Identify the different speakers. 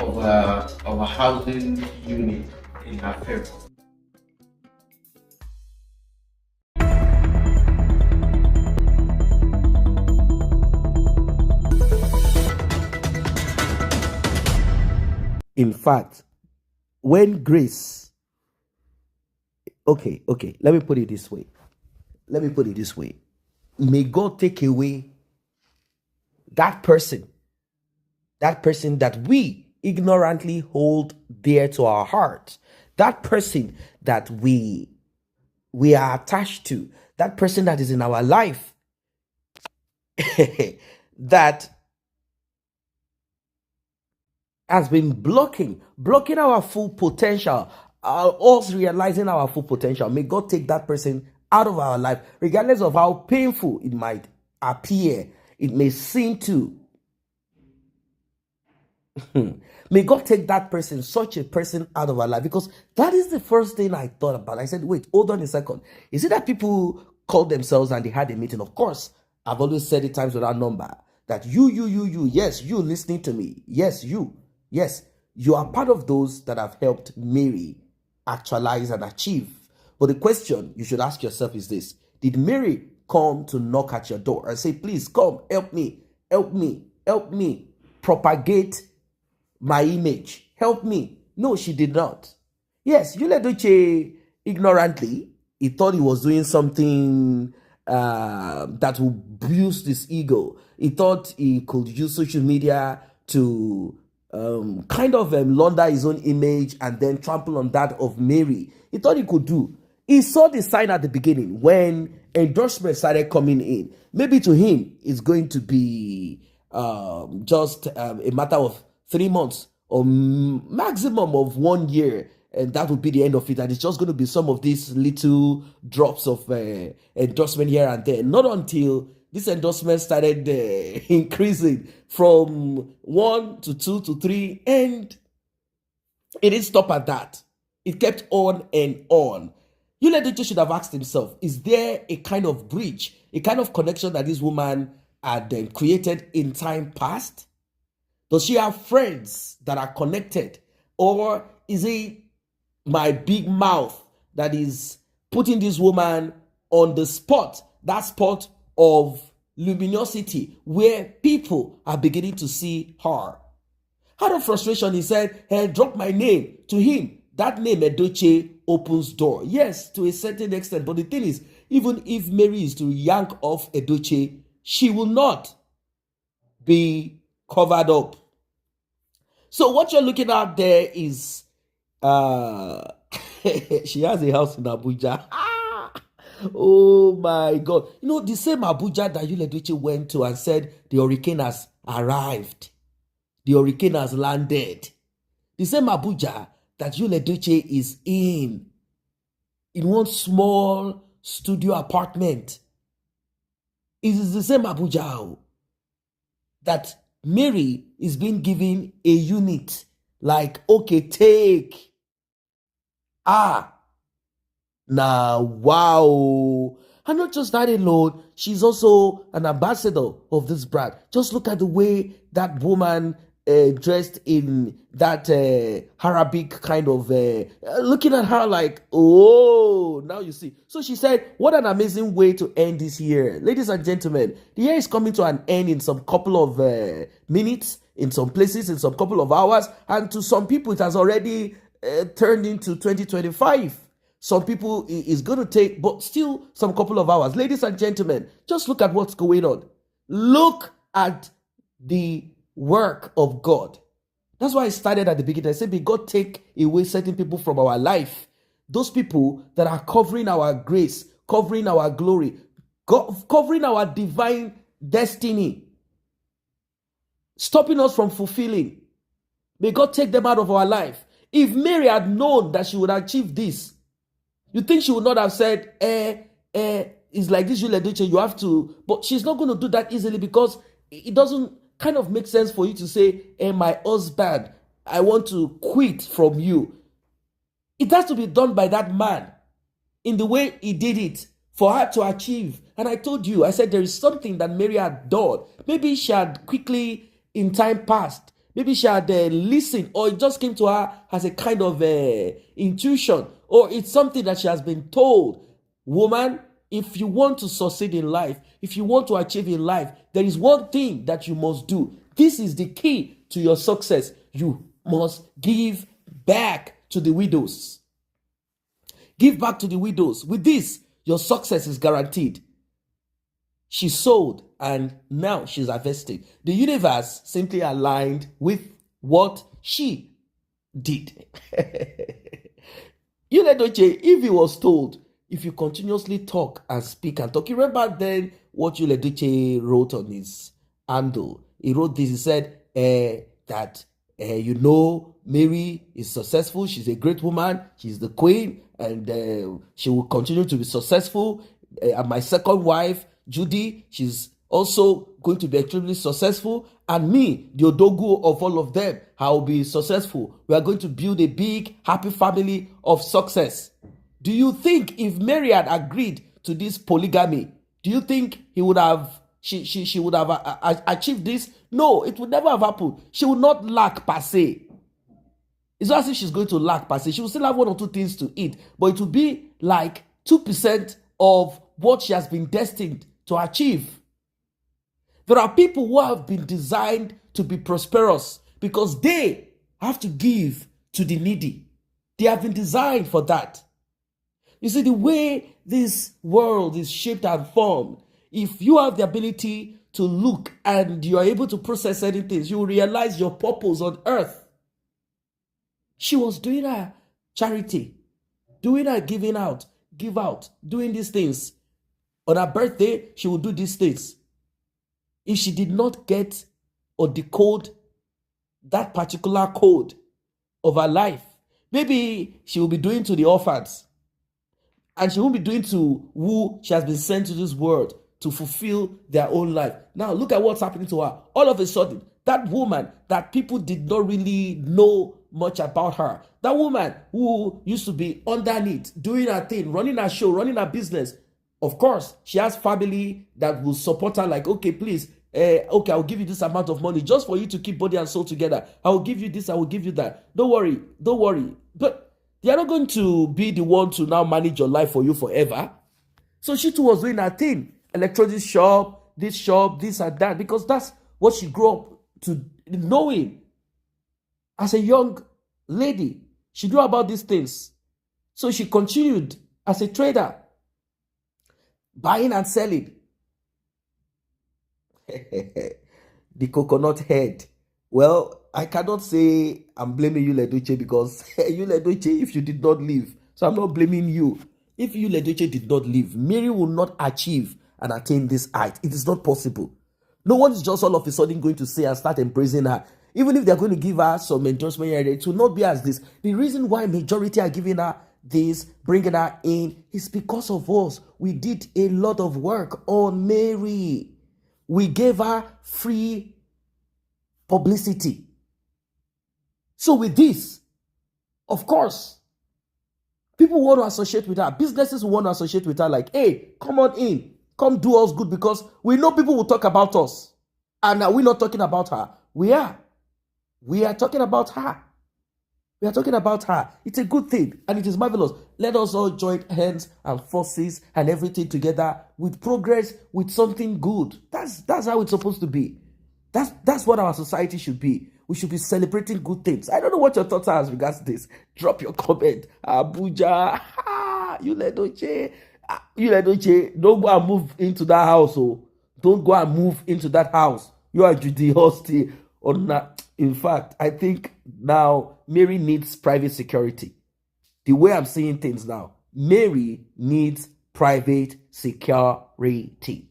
Speaker 1: of a housing unit in her favor.
Speaker 2: In fact, when grace, okay, let me put it this way. May God take away that person that we ignorantly hold dear to our heart, that person that we are attached to, that person that is in our life, that has been blocking our full potential, us realizing our full potential. May God take that person out of our life, regardless of how painful it might appear, it may seem to. May God take that person, such a person, out of our life, because that is the first thing I thought about. I said, wait, hold on a second. Is it that people called themselves and they had a meeting? Of course, I've always said it times without number that you, yes, you listening to me, yes, you are part of those that have helped Mary actualize and achieve. But the question you should ask yourself is this: did Mary come to knock at your door and say, please come, help me propagate my image, help me? No, she did not. Yes, Edochie ignorantly, he thought he was doing something that would boost his ego. He thought he could use social media to launder his own image and then trample on that of Mary. He thought he could do. He saw the sign at the beginning when endorsements started coming in. Maybe to him, it's going to be just a matter of 3 months or maximum of 1 year, and that would be the end of it. And it's just going to be some of these little drops of endorsement here and there. Not until this endorsement started increasing from 1 to 2 to 3, and it didn't stop at that. It kept on and on. Edochie should have asked himself, is there a kind of bridge, a kind of connection that this woman had created in time past? Does she have friends that are connected? Or is it my big mouth that is putting this woman on the spot, that spot of luminosity where people are beginning to see her? Out of frustration, he said, hey, drop my name. To him, that name, Edochie, opens door. Yes, to a certain extent. But the thing is, even if Mary is to yank off Edochie, she will not be covered up. So what you're looking at there is, she has a house in Abuja. Oh my God. You know, the same Abuja that Edochie went to and said the hurricane has arrived. The hurricane has landed. The same Abuja that Edochie is in one small studio apartment. It is the same Abuja that Mary is being given a unit. Like, okay, take. Now, wow. And not just that alone, she's also an ambassador of this brand. Just look at the way that woman dressed in that Arabic kind of, looking at her like, oh, now you see. So she said, what an amazing way to end this year. Ladies and gentlemen, the year is coming to an end in some couple of minutes, in some places, in some couple of hours. And to some people, it has already turned into 2025. Some people is going to take, but still some couple of hours. Ladies and gentlemen, just look at what's going on. Look at the work of God. That's why I started at the beginning. I said, may God take away certain people from our life. Those people that are covering our grace, covering our glory, covering our divine destiny, stopping us from fulfilling. May God take them out of our life. If Mary had known that she would achieve this, you think she would not have said, it's like this, Edochie, you have to. But she's not going to do that easily, because it doesn't kind of make sense for you to say, my husband, I want to quit from you. It has to be done by that man in the way he did it for her to achieve. And I told you, I said there is something that Mary had done. Maybe she had quickly, in time past, Maybe she had listened, or it just came to her as a kind of intuition, or it's something that she has been told. Woman, if you want to succeed in life, if you want to achieve in life, there is one thing that you must do. This is the key to your success. You must give back to the widows. Give back to the widows. With this, your success is guaranteed. She sowed and now she's harvesting. The universe simply aligned with what she did. Edochie, if he was told, if you continuously talk and speak and talk, you remember then what Edochie wrote on his handle. He wrote this, he said that Mary is successful, she's a great woman, she's the queen, and she will continue to be successful. And my second wife, Judy, she's also going to be extremely successful. And me, the Odogu of all of them, I will be successful. We are going to build a big, happy family of success. Do you think if Mary had agreed to this polygamy, do you think he would have, she would have achieved this? No, it would never have happened. She would not lack per se. It's not as if she's going to lack per se. She will still have one or two things to eat, but it will be like 2% of what she has been destined to achieve. There are people who have been designed to be prosperous because they have to give to the needy. They have been designed for that. You see, the way this world is shaped and formed, if you have the ability to look and you are able to process certain things, you will realize your purpose on earth. She was doing her charity, doing her giving out, give out, doing these things. On her birthday, she would do these things. If she did not get or decode that particular code of her life, maybe she will be doing to the orphans. And she won't be doing to who she has been sent to this world to fulfill their own life. Now, look at what's happening to her. All of a sudden, that woman that people did not really know much about her, that woman who used to be underneath, doing her thing, running her show, running her business, of course, she has family that will support her like, okay, please, okay, I'll give you this amount of money just for you to keep body and soul together. I will give you this, I will give you that. Don't worry. But they are not going to be the one to now manage your life for you forever. So she too was doing her thing. Electronics shop, this and that, because that's what she grew up to knowing. As a young lady, she knew about these things. So she continued as a trader, buying and selling. The coconut head. Well, I cannot say I'm blaming you, Edochie, because you, Edochie, if you did not leave. So I'm not blaming you. If you, Edochie, did not leave, Mary will not achieve and attain this height. It is not possible. No one is just all of a sudden going to say and start embracing her. Even if they're going to give her some endorsement, it will not be as this. The reason why majority are giving her this, bringing her in, is because of us. We did a lot of work on Mary. We gave her free publicity. So with this, of course, people want to associate with her. Businesses want to associate with her like, hey, come on in. Come do us good, because we know people will talk about us. And are we not talking about her? We are. We are talking about her. We are talking about her. It's a good thing and it is marvelous. Let us all join hands and forces and everything together with progress, with something good. That's how it's supposed to be. That's what our society should be. We should be celebrating good things. I don't know what your thoughts are as regards to this. Drop your comment. Abuja. You Edochie. Don't go and move into that house. Oh. Don't go and move into that house. You are Judy hosting or not. In fact, I think now Mary needs private security. The way I'm seeing things now, Mary needs private security.